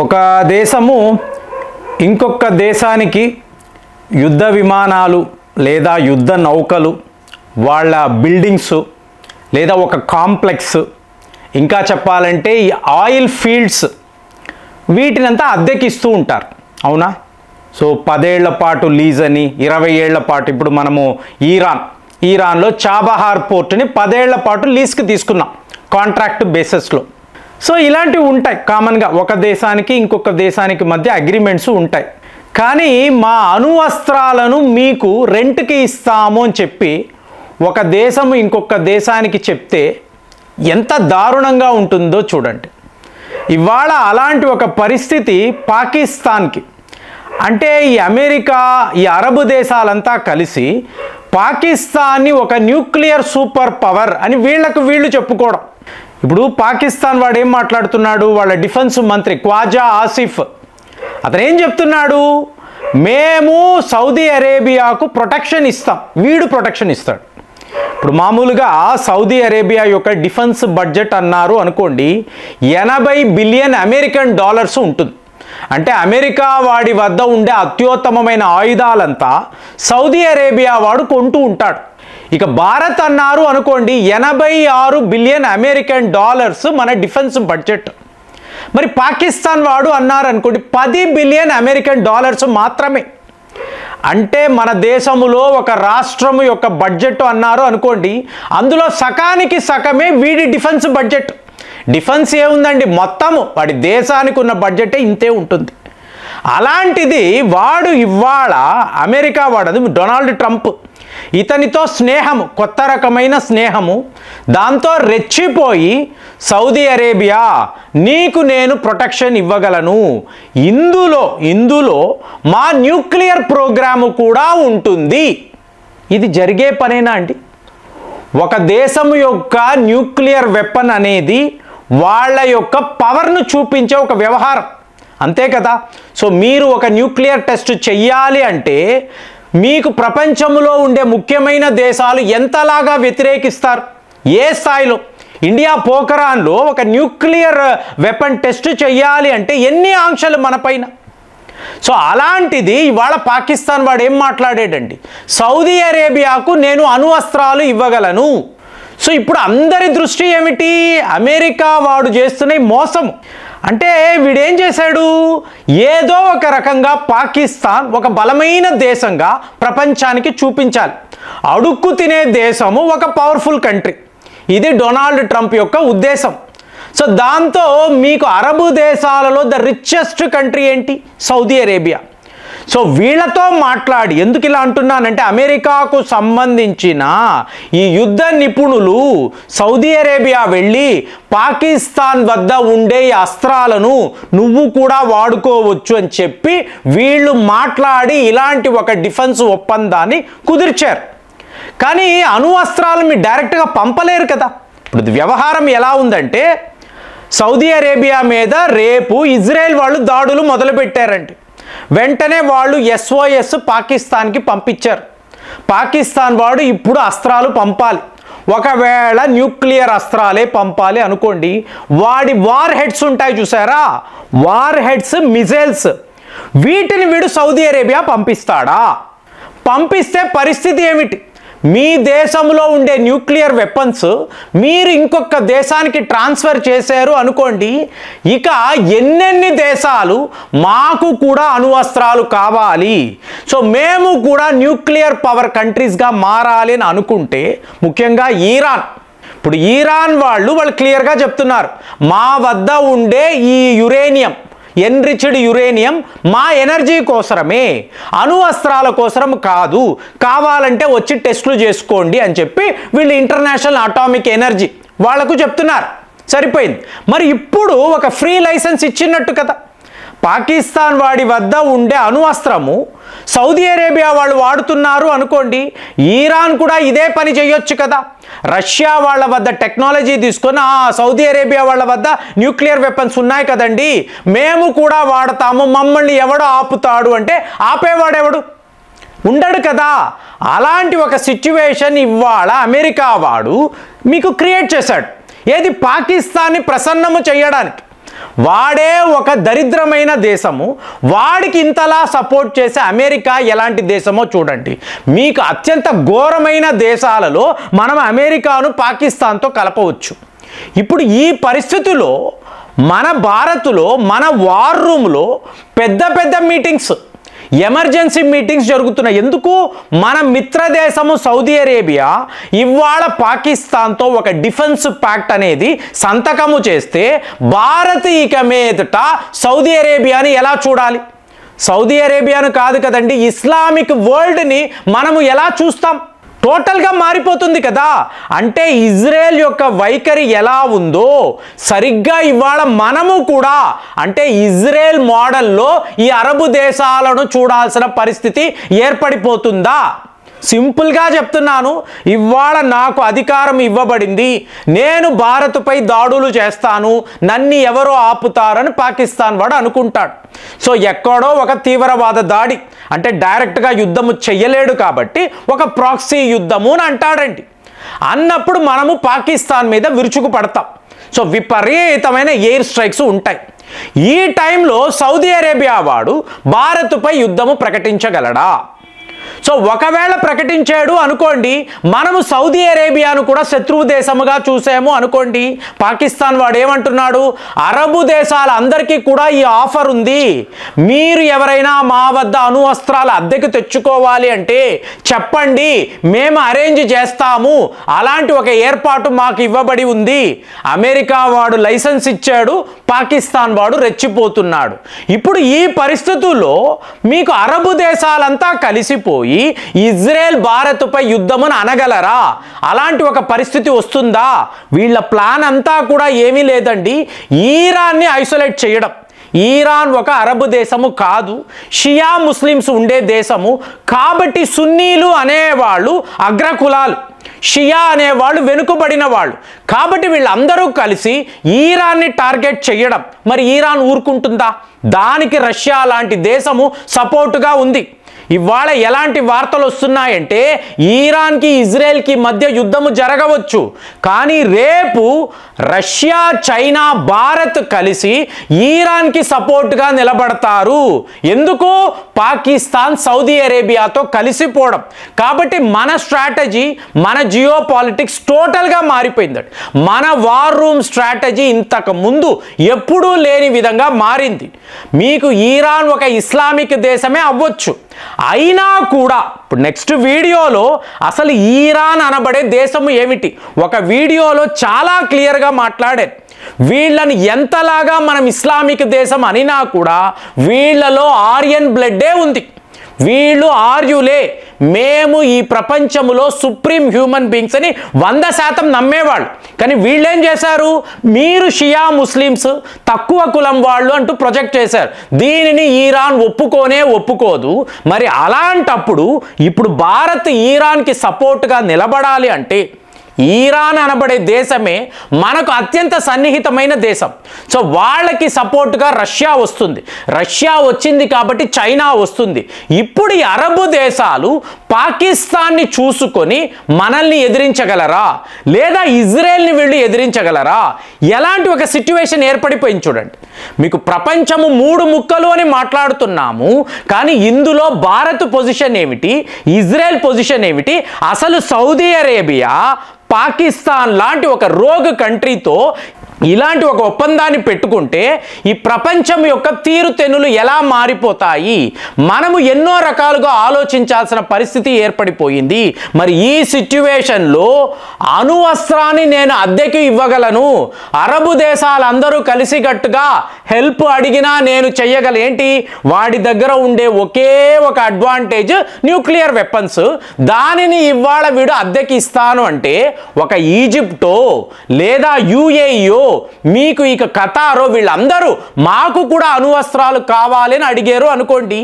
ఒక దేశము ఇంకొక దేశానికి యుద్ధ విమానాలు లేదా యుద్ధ నౌకలు, వాళ్ళ బిల్డింగ్స్ లేదా ఒక కాంప్లెక్స్, ఇంకా చెప్పాలంటే ఈ ఆయిల్ ఫీల్డ్స్, వీటినంతా అద్దెకిస్తూ ఉంటారు. అవునా? సో 10 ఏళ్ల పాటు లీజ్ అని, 20 ఏళ్ల పాటు. ఇప్పుడు మనము ఈరాన్లో చాబహార్ పోర్టుని 10 ఏళ్ల పాటు లీజ్కి తీసుకున్నాం కాంట్రాక్ట్ బేసిస్లో. సో ఇలాంటివి ఉంటాయి కామన్గా, ఒక దేశానికి ఇంకొక దేశానికి మధ్య అగ్రిమెంట్స్ ఉంటాయి. కానీ మా అణువస్త్రాలను మీకు రెంట్కి ఇస్తాము అని చెప్పి ఒక దేశం ఇంకొక దేశానికి చెప్తే ఎంత దారుణంగా ఉంటుందో చూడండి. ఇవాళ అలాంటి ఒక పరిస్థితి పాకిస్తాన్కి, అంటే ఈ అమెరికా, ఈ అరబ్ దేశాలంతా కలిసి పాకిస్తాన్ని ఒక న్యూక్లియర్ సూపర్ పవర్ అని వీళ్ళు చెప్పుకోవడం. ఇప్పుడు పాకిస్తాన్ వాడు ఏం మాట్లాడుతున్నాడు, వాళ్ళ డిఫెన్స్ మంత్రి ఖ్వాజా ఆసిఫ్ అతను ఏం చెప్తున్నాడు, మేము సౌదీ అరేబియాకు ప్రొటెక్షన్ ఇస్తాం. వీడు ప్రొటెక్షన్ ఇస్తాడు. ఇప్పుడు మామూలుగా సౌదీ అరేబియా యొక్క డిఫెన్స్ బడ్జెట్ అన్నారు అనుకోండి, 80 బిలియన్ అమెరికన్ డాలర్స్ ఉంటుంది. అంటే అమెరికా వాడి వద్ద ఉండే అత్యుత్తమమైన ఆయుధాలంతా సౌదీ అరేబియా వాడు కొంటూ ఉంటాడు. ఇక భారత్ అన్నారు అనుకోండి, 86 బిలియన్ అమెరికన్ డాలర్స్ మన డిఫెన్స్ బడ్జెట్. మరి పాకిస్తాన్ వాడు అన్నారు అనుకోండి, 10 బిలియన్ అమెరికన్ డాలర్స్ మాత్రమే. అంటే మన దేశంలో ఒక రాష్ట్రం యొక్క బడ్జెట్ అన్నారు అనుకోండి, అందులో సకానికి సగమే వీడి డిఫెన్స్ బడ్జెట్. డిఫెన్స్ ఏముందండి, మొత్తము వాడి దేశానికి ఉన్న బడ్జెటే ఇంతే ఉంటుంది. అలాంటిది వాడు ఇవాళ అమెరికా వాడది డొనాల్డ్ ట్రంప్, ఇతనితో స్నేహము, కొత్త రకమైన స్నేహము, దాంతో రెచ్చిపోయి సౌదీ అరేబియా నీకు నేను ప్రొటెక్షన్ ఇవ్వగలను, ఇందులో మా న్యూక్లియర్ ప్రోగ్రాము కూడా ఉంటుంది. ఇది జరిగే పనేనా అండి? ఒక దేశం యొక్క న్యూక్లియర్ వెపన్ అనేది వాళ్ళ యొక్క పవర్ను చూపించే ఒక వ్యవహారం, అంతే కదా. సో మీరు ఒక న్యూక్లియర్ టెస్ట్ చెయ్యాలి అంటే మీకు ప్రపంచంలో ఉండే ముఖ్యమైన దేశాలు ఎంతలాగా వ్యతిరేకిస్తారు, ఏ స్థాయిలో. ఇండియా పోఖరాన్లో ఒక న్యూక్లియర్ వెపన్ టెస్ట్ చెయ్యాలి అంటే ఎన్ని ఆంక్షలు మన పైన. సో అలాంటిది ఇవాళ పాకిస్తాన్ వాడు ఏం మాట్లాడాడండి, సౌదీ అరేబియాకు నేను అణువస్త్రాలు ఇవ్వగలను. సో ఇప్పుడు అందరి దృష్టి ఏమిటి, అమెరికా వాడు చేస్తున్న మోసం. అంటే వీడేం చేశాడు, ఏదో ఒక రకంగా పాకిస్తాన్ ఒక బలమైన దేశంగా ప్రపంచానికి చూపించాలి. అడుక్కు తినే దేశము ఒక పవర్ఫుల్ కంట్రీ, ఇది డొనాల్డ్ ట్రంప్ యొక్క ఉద్దేశం. సో దాంతో మీకు అరబు దేశాలలో ద రిచెస్ట్ కంట్రీ ఏంటి, సౌదీ అరేబియా. సో వీళ్ళతో మాట్లాడి, ఎందుకు ఇలా అంటున్నానంటే అమెరికాకు సంబంధించిన ఈ యుద్ధ నిపుణులు సౌదీ అరేబియా వెళ్ళి పాకిస్తాన్ వద్ద ఉండే ఈ అస్త్రాలను నువ్వు కూడా వాడుకోవచ్చు అని చెప్పి వీళ్ళు మాట్లాడి ఇలాంటి ఒక డిఫెన్స్ ఒప్పందాన్ని కుదిర్చారు. కానీ అణువస్త్రాలు మీరు డైరెక్ట్గా పంపలేరు కదా. ఇప్పుడు వ్యవహారం ఎలా ఉందంటే, సౌదీ అరేబియా మీద రేపు ఇజ్రాయెల్ వాళ్ళు దాడులు మొదలుపెట్టారంటే వెంటనే వాళ్ళు SOS పాకిస్తాన్కి పంపించారు. పాకిస్తాన్ వాడు ఇప్పుడు అస్త్రాలు పంపాలి. ఒకవేళ న్యూక్లియర్ అస్త్రాలే పంపాలి అనుకోండి, వాడి వార్ హెడ్స్ ఉంటాయి చూసారా, వార్ హెడ్స్, మిజైల్స్, వీటిని వీడు సౌదీ అరేబియా పంపిస్తాడా? పంపిస్తే పరిస్థితి ఏమిటి? మీ దేశంలో ఉండే న్యూక్లియర్ వెపన్స్ మీరు ఇంకొక దేశానికి ట్రాన్స్ఫర్ చేశారు అనుకోండి, ఇక ఎన్నెన్ని దేశాలు మాకు కూడా అణువస్త్రాలు కావాలి, సో మేము కూడా న్యూక్లియర్ పవర్ కంట్రీస్గా మారాలి అని అనుకుంటే, ముఖ్యంగా ఇప్పుడు ఇరాన్ వాళ్ళు క్లియర్గా చెప్తున్నారు, మా వద్ద ఉండే ఈ యురేనియం, ఎన్రిచ్డ్ యురేనియం మా ఎనర్జీ కోసరమే, అణువస్త్రాల కోసరం కాదు, కావాలంటే వచ్చి టెస్టులు చేసుకోండి అని చెప్పి వీళ్ళు ఇంటర్నేషనల్ అటామిక్ ఎనర్జీ వాళ్లకు చెప్తున్నారు. సరిపోయింది. మరి ఇప్పుడు ఒక ఫ్రీ లైసెన్స్ ఇచ్చినట్టు కదా. పాకిస్తాన్ వాడి వద్ద ఉండే అణువస్త్రము సౌదీ అరేబియా వాళ్ళు వాడుతున్నారు అనుకోండి, ఇరాన్ కూడా ఇదే పని చేయొచ్చు కదా. రష్యా వాళ్ళ వద్ద టెక్నాలజీ తీసుకొని సౌదీ అరేబియా వాళ్ళ వద్ద న్యూక్లియర్ వెపన్స్ ఉన్నాయి కదండి, మేము కూడా వాడతాము, మమ్మల్ని ఎవడో ఆపుతాడు అంటే ఆపేవాడెవడు? ఉండడు కదా. అలాంటి ఒక సిచ్యువేషన్ ఇవాళ అమెరికా వాడు మీకు క్రియేట్ చేశాడు. ఏది? పాకిస్తాన్ని ప్రసన్నము చేయడానికి. వాడే ఒక దరిద్రమైన దేశము, వాడికి ఇంతలా సపోర్ట్ చేసే అమెరికా ఎలాంటి దేశమో చూడండి. మీకు అత్యంత ఘోరమైన దేశాలలో మనం అమెరికాను పాకిస్తాన్తో కలపవచ్చు. ఇప్పుడు ఈ పరిస్థితిలో మన భారత్లో మన వార్ రూమ్లో పెద్ద పెద్ద మీటింగ్స్, ఎమర్జెన్సీ మీటింగ్స్ జరుగుతున్నాయి. ఎందుకు? మన మిత్ర దేశము సౌదీ అరేబియా ఇవాళ పాకిస్తాన్తో ఒక డిఫెన్స్ ప్యాక్ట్ అనేది సంతకము చేస్తే భారత్ ఇక మీదట సౌదీ అరేబియాని ఎలా చూడాలి? సౌదీ అరేబియాను కాదు కదండి, ఇస్లామిక్ వరల్డ్ని మనము ఎలా చూస్తాం? టోటల్గా మారిపోతుంది కదా. అంటే ఇజ్రాయెల్ యొక్క వైఖరి ఎలా ఉందో సరిగ్గా ఇవాళ మనము కూడా అంటే ఇజ్రాయెల్ మోడల్లో ఈ అరబు దేశాలను చూడాల్సిన పరిస్థితి ఏర్పడిపోతుందా? సింపుల్గా చెప్తున్నాను, ఇవాళ నాకు అధికారం ఇవ్వబడింది, నేను భారత్పై దాడులు చేస్తాను, నన్ను ఎవరో ఆపుతారని పాకిస్తాన్ వాడు అనుకుంటాడు. సో ఎక్కడో ఒక తీవ్రవాద దాడి అంటే డైరెక్ట్గా యుద్ధము చెయ్యలేడు కాబట్టి ఒక ప్రాక్సీ యుద్ధము అని అంటాడండి. అన్నప్పుడు మనము పాకిస్తాన్ మీద విరుచుకు పడతాం. సో విపరీతమైన ఎయిర్ స్ట్రైక్స్ ఉంటాయి. ఈ టైంలో సౌదీ అరేబియా వాడు భారత్పై యుద్ధము ప్రకటించగలడా? సో ఒకవేళ ప్రకటించాడు అనుకోండి, మనము సౌదీ అరేబియాను కూడా శత్రువు దేశముగా చూసాము అనుకోండి. పాకిస్తాన్ వాడు ఏమంటున్నాడు? అరబు దేశాల అందరికీ కూడా ఈ ఆఫర్ ఉంది, మీరు ఎవరైనా మా వద్ద అణు అస్త్రాలు అద్దెకు తెచ్చుకోవాలి అంటే చెప్పండి, మేము అరేంజ్ చేస్తాము, అలాంటి ఒక ఏర్పాటు మాకు ఇవ్వబడి ఉంది. అమెరికా వాడు లైసెన్స్ ఇచ్చాడు, పాకిస్తాన్ వాడు రెచ్చిపోతున్నాడు. ఇప్పుడు ఈ పరిస్థితుల్లో మీకు అరబు దేశాలంతా కలిసిపోయి ఇజ్రాయెల్ భారత్పై యుద్ధమును అనగలరా? అలాంటి ఒక పరిస్థితి వస్తుందా? వీళ్ళ ప్లాన్ అంతా కూడా ఏమీ లేదండి, ఇరాన్ని ఐసోలేట్ చేయడం. ఇరాన్ ఒక అరబు దేశము కాదు, షియా ముస్లిమ్స్ ఉండే దేశము కాబట్టి సున్నీలు అనేవాళ్ళు అగ్రకులాలు, షియా అనేవాళ్ళు వెనుకబడిన వాళ్ళు కాబట్టి వీళ్ళందరూ కలిసి ఈరాన్ని టార్గెట్ చేయడం. మరి ఈరాన్ ఊరుకుంటుందా? దానికి రష్యా లాంటి దేశము సపోర్టుగా ఉంది. ఇవాళ ఎలాంటి వార్తలు వస్తున్నాయంటే ఇరాన్కి ఇజ్రాయెల్కి మధ్య యుద్ధము జరగవచ్చు, కానీ రేపు రష్యా, చైనా, భారత్ కలిసి ఇరాన్కి సపోర్ట్గా నిలబడతారు. ఎందుకు? పాకిస్తాన్ సౌదీ అరేబియాతో కలిసిపోవడం. కాబట్టి మన స్ట్రాటజీ, మన జియో పాలిటిక్స్ టోటల్గా మారిపోయింది. మన వార్ రూమ్ స్ట్రాటజీ ఇంతకు ముందు ఎప్పుడూ లేని విధంగా మారింది. మీకు ఇరాన్ ఒక ఇస్లామిక్ దేశమే అవ్వచ్చు, అయినా కూడా ఇప్పుడు నెక్స్ట్ వీడియోలో అసలు ఇరాన్ అనబడే దేశము ఏమిటి ఒక వీడియోలో చాలా క్లియర్గా మాట్లాడారు. వీళ్ళని ఎంతలాగా మనం ఇస్లామిక్ దేశం అనినా కూడా వీళ్ళలో ఆర్యన్ బ్లడ్డే ఉంది. వీళ్ళు ఆర్యులే, మేము ఈ ప్రపంచంలో సుప్రీం హ్యూమన్ బీయింగ్స్ అని 100% నమ్మేవాళ్ళు. కానీ వీళ్ళేం చేశారు? మీరు షియా ముస్లిమ్స్ తక్కువ కులం వాళ్ళు అంటూ ప్రొజెక్ట్ చేశారు. దీనిని ఇరాన్ ఒప్పుకోదు. మరి అలాంటప్పుడు ఇప్పుడు భారత్ ఇరాన్కి సపోర్ట్గా నిలబడాలి అంటే ఇరాన్ అనబడే దేశమే మనకు అత్యంత సన్నిహితమైన దేశం. సో వాళ్ళకి సపోర్ట్గా రష్యా వస్తుంది. రష్యా వచ్చింది కాబట్టి చైనా వస్తుంది. ఇప్పుడు ఈ అరబు దేశాలు పాకిస్తాన్ని చూసుకొని మనల్ని ఎదిరించగలరా, లేదా ఇజ్రాయెల్ని వీళ్ళు ఎదిరించగలరా? ఎలాంటి ఒక సిచ్యువేషన్ ఏర్పడిపోయింది చూడండి. మీకు ప్రపంచము 3 ముక్కలు అని మాట్లాడుతున్నాము, కానీ ఇందులో భారత్ పొజిషన్ ఏమిటి, ఇజ్రాయెల్ పొజిషన్ ఏమిటి? అసలు సౌదీ అరేబియా పాకిస్తాన్ లాంటి ఒక రోగ్ కంట్రీతో ఇలాంటి ఒక ఒప్పందాన్ని పెట్టుకుంటే ఈ ప్రపంచం యొక్క తీరుతెన్నులు ఎలా మారిపోతాయి? మనము ఎన్నో రకాలుగా ఆలోచించాల్సిన పరిస్థితి ఏర్పడిపోయింది. మరి ఈ సిచ్యువేషన్లో అణు అస్త్రాన్ని నేను అద్దెకి ఇవ్వగలను, అరబు దేశాలందరూ కలిసికట్టుగా హెల్ప్ అడిగినా నేను చెయ్యగలను. ఏంటి? వాడి దగ్గర ఉండే ఒకే ఒక అడ్వాంటేజ్ న్యూక్లియర్ వెపన్స్, దానిని ఇవాళ వీడు అద్దెకి ఇస్తాను అంటే ఒక ఈజిప్టో లేదా యుఏఈయో మీకు ఇక ఖతారో వీళ్ళందరూ మాకు కూడా అణువస్త్రాలు కావాలని అడిగారు అనుకోండి.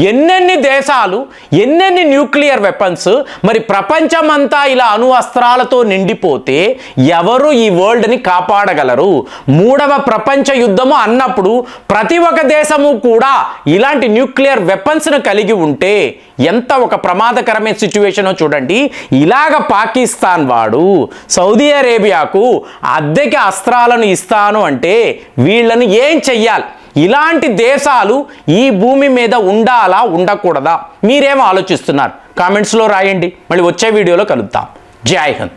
ఎన్నెన్ని దేశాలు, ఎన్నెన్ని న్యూక్లియర్ వెపన్స్, మరి ప్రపంచమంతా ఇలా అణువస్త్రాలతో నిండిపోతే ఎవరు ఈ వరల్డ్ని కాపాడగలరు? 3వ ప్రపంచ యుద్ధము అన్నప్పుడు ప్రతి ఒక్క దేశము కూడా ఇలాంటి న్యూక్లియర్ వెపన్స్ను కలిగి ఉంటే ఎంత ఒక ప్రమాదకరమైన సిచ్యువేషనో చూడండి. ఇలాగ పాకిస్తాన్ వాడు సౌదీ అరేబియాకు అద్దెకి అస్త్రాలను దేశాలను ఇస్తాను అంటే వీళ్ళని ఏం చెయ్యాలి? ఇలాంటి దేశాలు ఈ భూమి మీద ఉండాలా ఉండకూడదా? మీరేం ఆలోచిస్తున్నారు? కామెంట్స్లో రాయండి. మళ్ళీ వచ్చే వీడియోలో కలుద్దాం. జై హింద్.